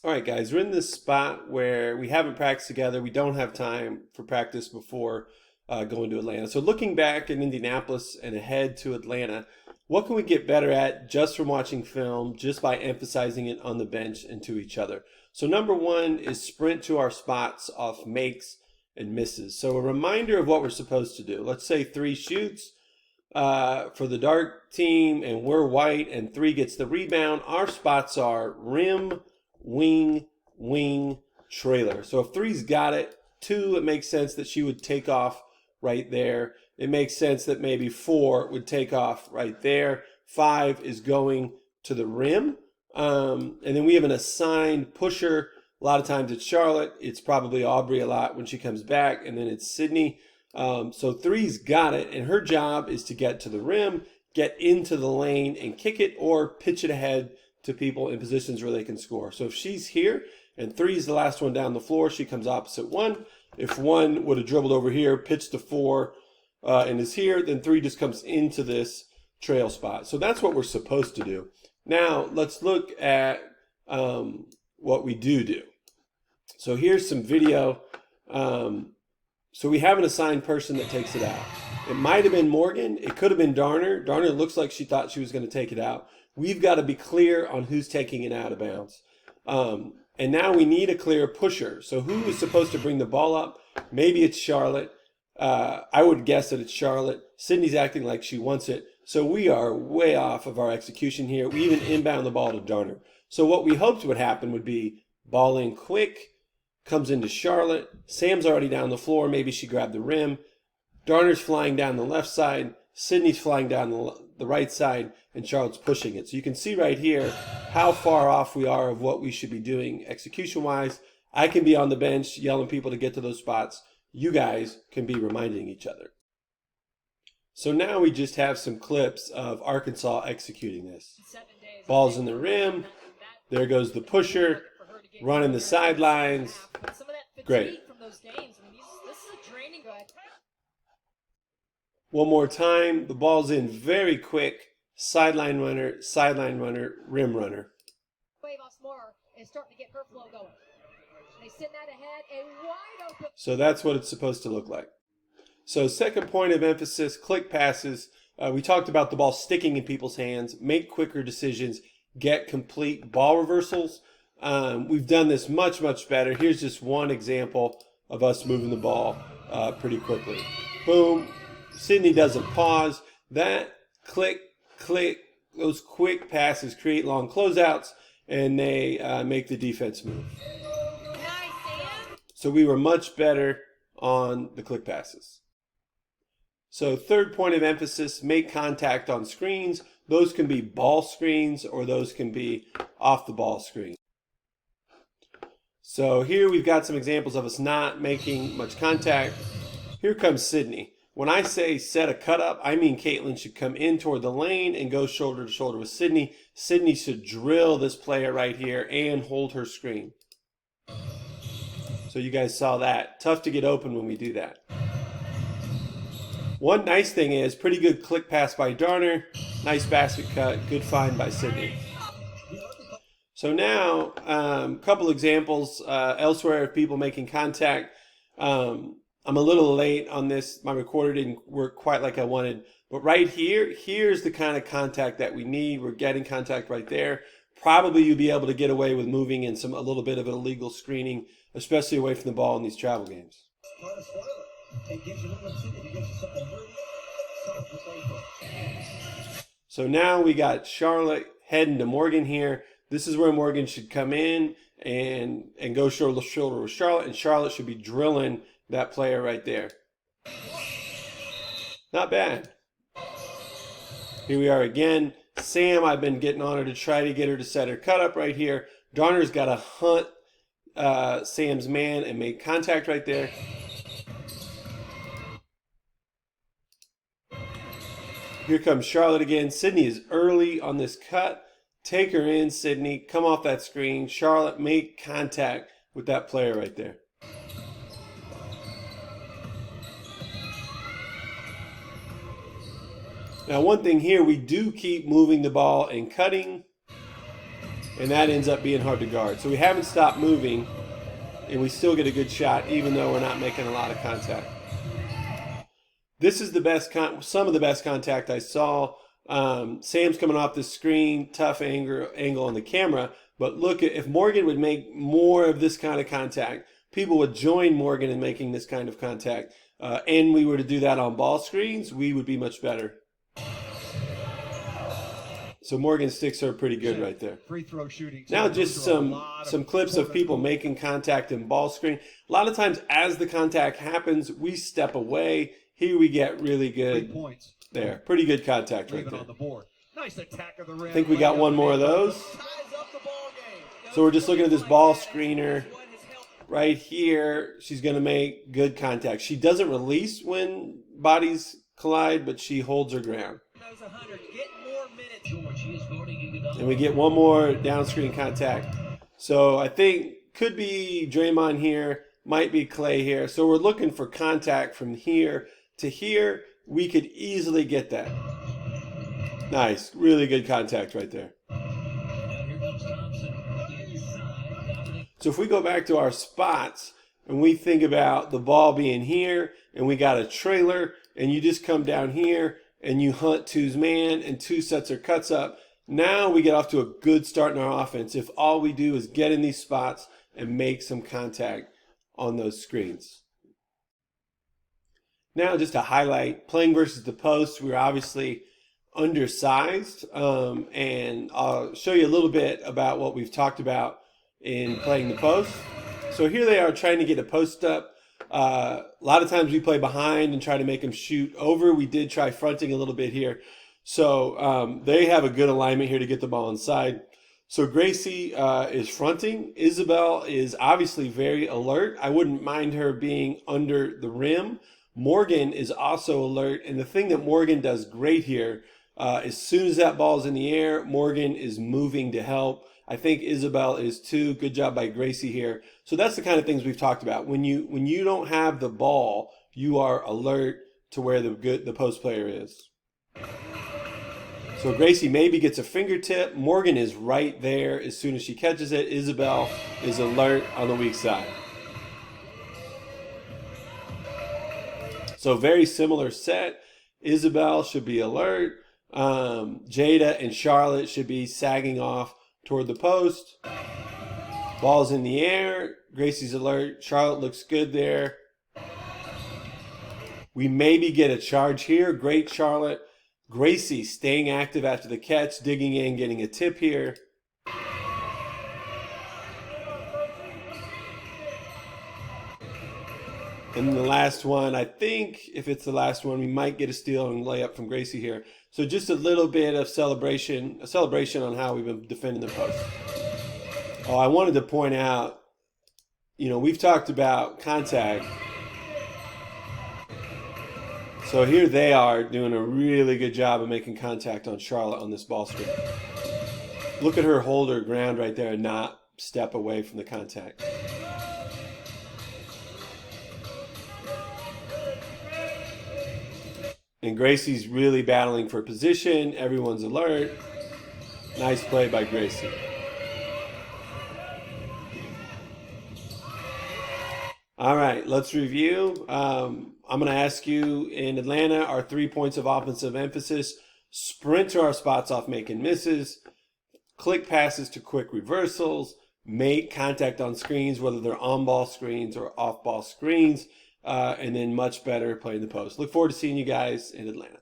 All right, guys, we're in this spot where we haven't practiced together. We don't have time for practice before going to Atlanta. So looking back in Indianapolis and ahead to Atlanta, what can we get better at just from watching film, just by emphasizing it on the bench and to each other? So number one is sprint to our spots off makes and misses. So a reminder of what we're supposed to do. Let's say 3 shoots for the dark team and we're white and 3 gets the rebound. Our spots are rim, wing, wing, trailer. So if 3's got it, 2, it makes sense that she would take off right there. It makes sense that maybe 4 would take off right there. 5 is going to the rim. And then we have an assigned pusher. A lot of times it's Charlotte. It's probably Aubrey a lot when she comes back. And then it's Sydney. So 3's got it. And her job is to get to the rim, get into the lane and kick it or pitch it ahead to people in positions where they can score. So if she's here and 3's the last one down the floor, she comes opposite 1. If 1 would have dribbled over here, pitched to 4, and is here, then 3 just comes into this trail spot. So that's what we're supposed to do. Now let's look at what we do. So here's some video. So we have an assigned person that takes it out. It might have been Morgan. It could have been Darner. Darner looks like she thought she was going to take it out. We've got to be clear on who's taking it out of bounds. And now we need a clear pusher. So who is supposed to bring the ball up? Maybe it's Charlotte. I would guess that it's Charlotte. Sydney's acting like she wants it. So we are way off of our execution here. We even inbound the ball to Darner. So what we hoped would happen would be ball in quick, comes into Charlotte. Sam's already down the floor. Maybe she grabbed the rim. Darner's flying down the left side. Sydney's flying down the right side, and Charlotte's pushing it. So you can see right here how far off we are of what we should be doing execution-wise. I can be on the bench yelling people to get to those spots. You guys can be reminding each other. So now we just have some clips of Arkansas executing this. Ball's in the rim. There goes the pusher, running the sidelines. Great. One more time. The ball's in very quick. Sideline runner, rim runner. So that's what it's supposed to look like. So second point of emphasis, click passes. We talked about the ball sticking in people's hands, make quicker decisions, get complete ball reversals. We've done this much better. Here's just one example of us moving the ball pretty quickly. Boom. Sydney doesn't pause. That click, those quick passes create long closeouts, and they make the defense move. So we were much better on the click passes. So third point of emphasis, make contact on screens. Those can be ball screens or those can be off the ball screens. So here we've got some examples of us not making much contact. Here comes Sydney. When I say set a cut up, I mean Caitlin should come in toward the lane and go shoulder to shoulder with Sydney. Sydney should drill this player right here and hold her screen. So you guys saw that. Tough to get open when we do that. One nice thing is pretty good click pass by Darner. Nice basket cut. Good find by Sydney. So now, a couple examples elsewhere of people making contact. I'm a little late on this. My recorder didn't work quite like I wanted. But right here, here's the kind of contact that we need. We're getting contact right there. Probably you'll be able to get away with moving in a little bit of illegal screening, especially away from the ball in these travel games. So now we got Charlotte heading to Morgan here. This is where Morgan should come in and go shoulder to shoulder with Charlotte, and Charlotte should be drilling that player right there. Not bad. Here we are again. Sam, I've been getting on her to try to get her to set her cut up right here. Darner's got to hunt Sam's man and make contact right there. Here comes Charlotte again. Sydney is early on this cut. Take her in, Sydney. Come off that screen. Charlotte, make contact with that player right there. Now, one thing here, we do keep moving the ball and cutting. and that ends up being hard to guard. So we haven't stopped moving, and we still get a good shot even though we're not making a lot of contact. This is the best, some of the best contact I saw. Sam's coming off the screen, tough angle on the camera, but look at, if Morgan would make more of this kind of contact, people would join Morgan in making this kind of contact, and we were to do that on ball screens, we would be much better. So Morgan's sticks are pretty good right there. Free throw shooting. Now just some clips of people making contact in ball screen. A lot of times as the contact happens, we step away. Here we get really good. Points. There, pretty good contact right there. On the board. Nice attack of the rim. I think we got one more of those. So we're just looking at this ball screener right here. She's going to make good contact. She doesn't release when bodies collide, but she holds her ground. And we get one more down screen contact. So I think could be Draymond here, might be Clay here. So we're looking for contact from here to here. We could easily get that. Nice, really good contact right there. So if we go back to our spots and we think about the ball being here and we got a trailer and you just come down here and you hunt two's man and two sets her cuts up, now we get off to a good start in our offense if all we do is get in these spots and make some contact on those screens. Now just to highlight, playing versus the post, we're obviously undersized, and I'll show you a little bit about what we've talked about in playing the post. So here they are trying to get a post up. A lot of times we play behind and try to make them shoot over. We did try fronting a little bit here. So they have a good alignment here to get the ball inside. So Gracie is fronting. Isabel is obviously very alert. I wouldn't mind her being under the rim. Morgan is also alert. And the thing that Morgan does great here, as soon as that ball's in the air, Morgan is moving to help. I think Isabel is too. Good job by Gracie here. So that's the kind of things we've talked about. When you don't have the ball, you are alert to where the post player is. So Gracie maybe gets a fingertip. Morgan is right there as soon as she catches it. Isabel is alert on the weak side. So very similar set. Isabel should be alert. Jada and Charlotte should be sagging off toward the post. Ball's in the air. Gracie's alert. Charlotte looks good there. We maybe get a charge here. Great Charlotte. Gracie staying active after the catch, digging in, getting a tip here. And the last one, I think if it's the last one, we might get a steal and layup from Gracie here. So just a little bit of celebration, a celebration on how we've been defending the post. Oh, I wanted to point out, we've talked about contact. So here they are doing a really good job of making contact on Charlotte on this ball screen. Look at her hold her ground right there and not step away from the contact. And Gracie's really battling for position. Everyone's alert. Nice play by Gracie. All right, let's review. I'm going to ask you in Atlanta, our 3 points of offensive emphasis: sprint to our spots off making misses, click passes to quick reversals, make contact on screens, whether they're on-ball screens or off-ball screens, and then much better playing the post. Look forward to seeing you guys in Atlanta.